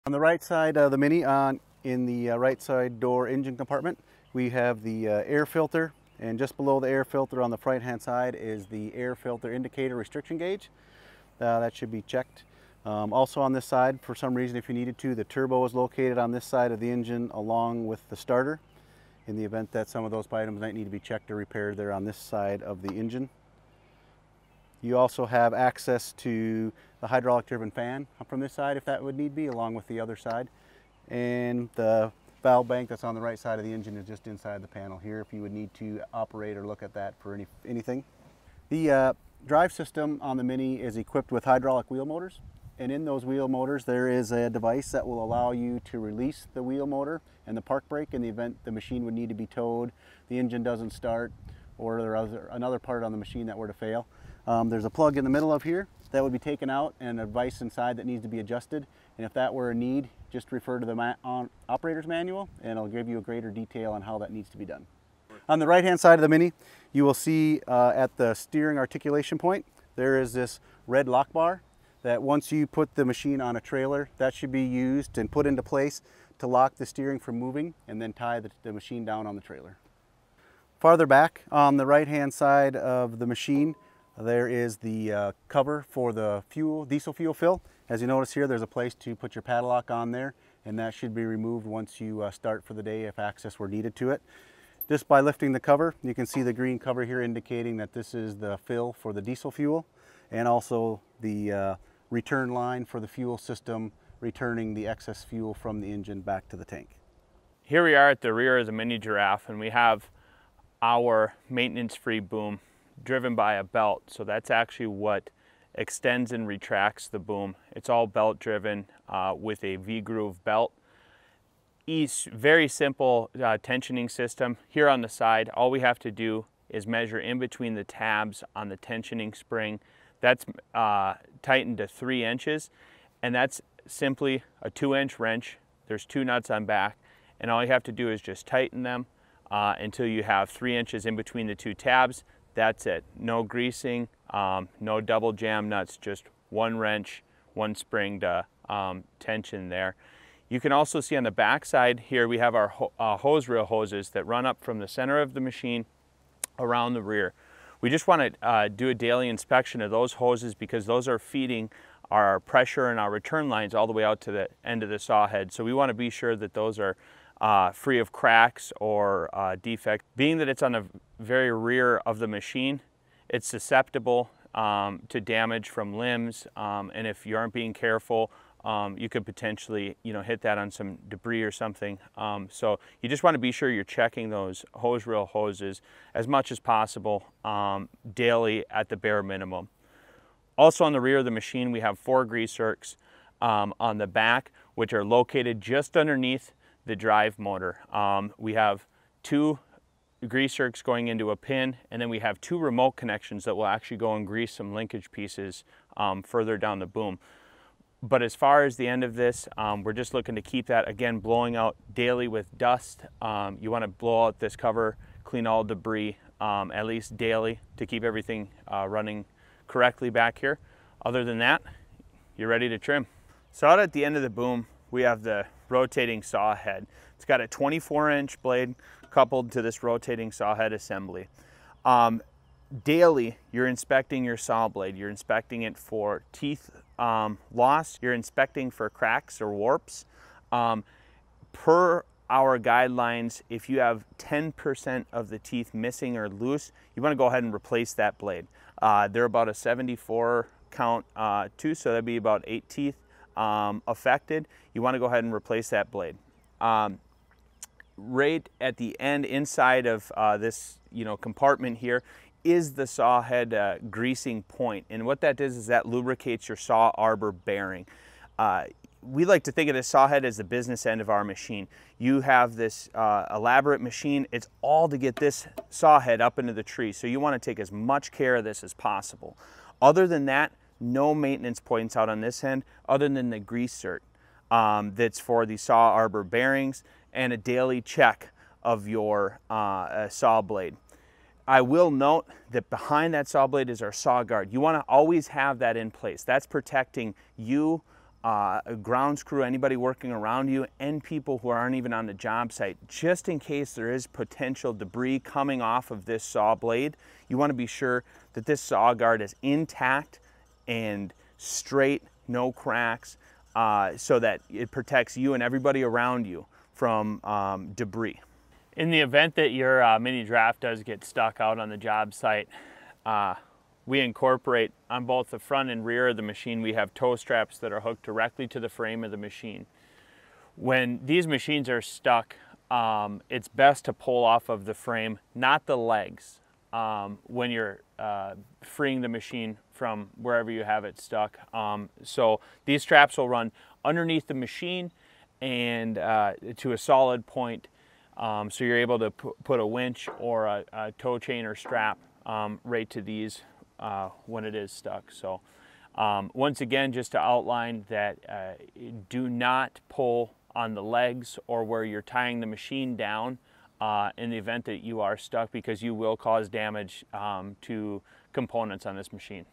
On the right side of the Mini, in the right side door engine compartment, we have the air filter, and just below the air filter on the right hand side is the air filter indicator restriction gauge. That should be checked. Also on this side, for some reason, if you needed to, the turbo is located on this side of the engine along with the starter. In the event that some of those items might need to be checked or repaired, they're on this side of the engine. You also have access to the hydraulic driven fan from this side if that would need be, along with the other side. And the valve bank that's on the right side of the engine is just inside the panel here if you would need to operate or look at that for anything. The drive system on the Mini is equipped with hydraulic wheel motors. And in those wheel motors there is a device that will allow you to release the wheel motor and the park brake in the event the machine would need to be towed, the engine doesn't start, or there's another part on the machine that were to fail. There's a plug in the middle of here that would be taken out and a device inside that needs to be adjusted. And if that were a need, just refer to the operator's manual and it'll give you a greater detail on how that needs to be done. On the right hand side of the Mini, you will see at the steering articulation point, there is this red lock bar that once you put the machine on a trailer, that should be used and put into place to lock the steering from moving and then tie the machine down on the trailer. Farther back on the right hand side of the machine, there is the cover for the diesel fuel fill. As you notice here, there's a place to put your padlock on there, and that should be removed once you start for the day if access were needed to it. Just by lifting the cover, you can see the green cover here indicating that this is the fill for the diesel fuel, and also the return line for the fuel system, returning the excess fuel from the engine back to the tank. Here we are at the rear of the Mini-Jarraff, and we have our maintenance-free boom driven by a belt. So that's actually what extends and retracts the boom. It's all belt driven with a V-groove belt. Very simple tensioning system. Here on the side, all we have to do is measure in between the tabs on the tensioning spring. That's tightened to 3 inches, and that's simply a 2-inch wrench. There's 2 nuts on back, and all you have to do is just tighten them until you have 3 inches in between the 2 tabs. That's it. No greasing, no double jam nuts, just 1 wrench, 1 spring to tension there. You can also see on the back side here we have our hose reel hoses that run up from the center of the machine around the rear. We just want to do a daily inspection of those hoses because those are feeding our pressure and our return lines all the way out to the end of the saw head. So we want to be sure that those are free of cracks or defects. Being that it's on the very rear of the machine, it's susceptible to damage from limbs, and if you aren't being careful, you could potentially, hit that on some debris or something. So you just want to be sure you're checking those hose reel hoses as much as possible daily at the bare minimum. Also on the rear of the machine, we have 4 grease zerks on the back, which are located just underneath the drive motor. We have 2 grease zerks going into a pin, and then we have 2 remote connections that will actually go and grease some linkage pieces further down the boom. But as far as the end of this, we're just looking to keep that, again, blowing out daily with dust. You want to blow out this cover, clean all debris at least daily to keep everything running correctly back here. Other than that, you're ready to trim. So out at the end of the boom, we have the rotating saw head. It's got a 24-inch blade coupled to this rotating saw head assembly. Daily, you're inspecting your saw blade. You're inspecting it for teeth loss. You're inspecting for cracks or warps. Per our guidelines, if you have 10% of the teeth missing or loose, you want to go ahead and replace that blade. They're about a 74 count too, so that'd be about 8 teeth affected. You want to go ahead and replace that blade. Right at the end inside of this compartment here is the saw head greasing point, and what that does is that lubricates your saw arbor bearing. We like to think of the saw head as the business end of our machine. You have this elaborate machine. It's all to get this saw head up into the tree, so you want to take as much care of this as possible. Other than that, no maintenance points out on this end other than the grease zert that's for the saw arbor bearings and a daily check of your saw blade. I will note that behind that saw blade is our saw guard. You want to always have that in place. That's protecting you grounds crew, anybody working around you, and people who aren't even on the job site, just in case there is potential debris coming off of this saw blade. You want to be sure that this saw guard is intact and straight, no cracks, so that it protects you and everybody around you from debris. In the event that your Mini-Jarraff does get stuck out on the job site, we incorporate on both the front and rear of the machine, we have tow straps that are hooked directly to the frame of the machine. When these machines are stuck, it's best to pull off of the frame, not the legs, when you're freeing the machine from wherever you have it stuck. So these straps will run underneath the machine and to a solid point, so you're able to put a winch or a tow chain or strap right to these when it is stuck. So once again, just to outline that, do not pull on the legs or where you're tying the machine down in the event that you are stuck, because you will cause damage to components on this machine.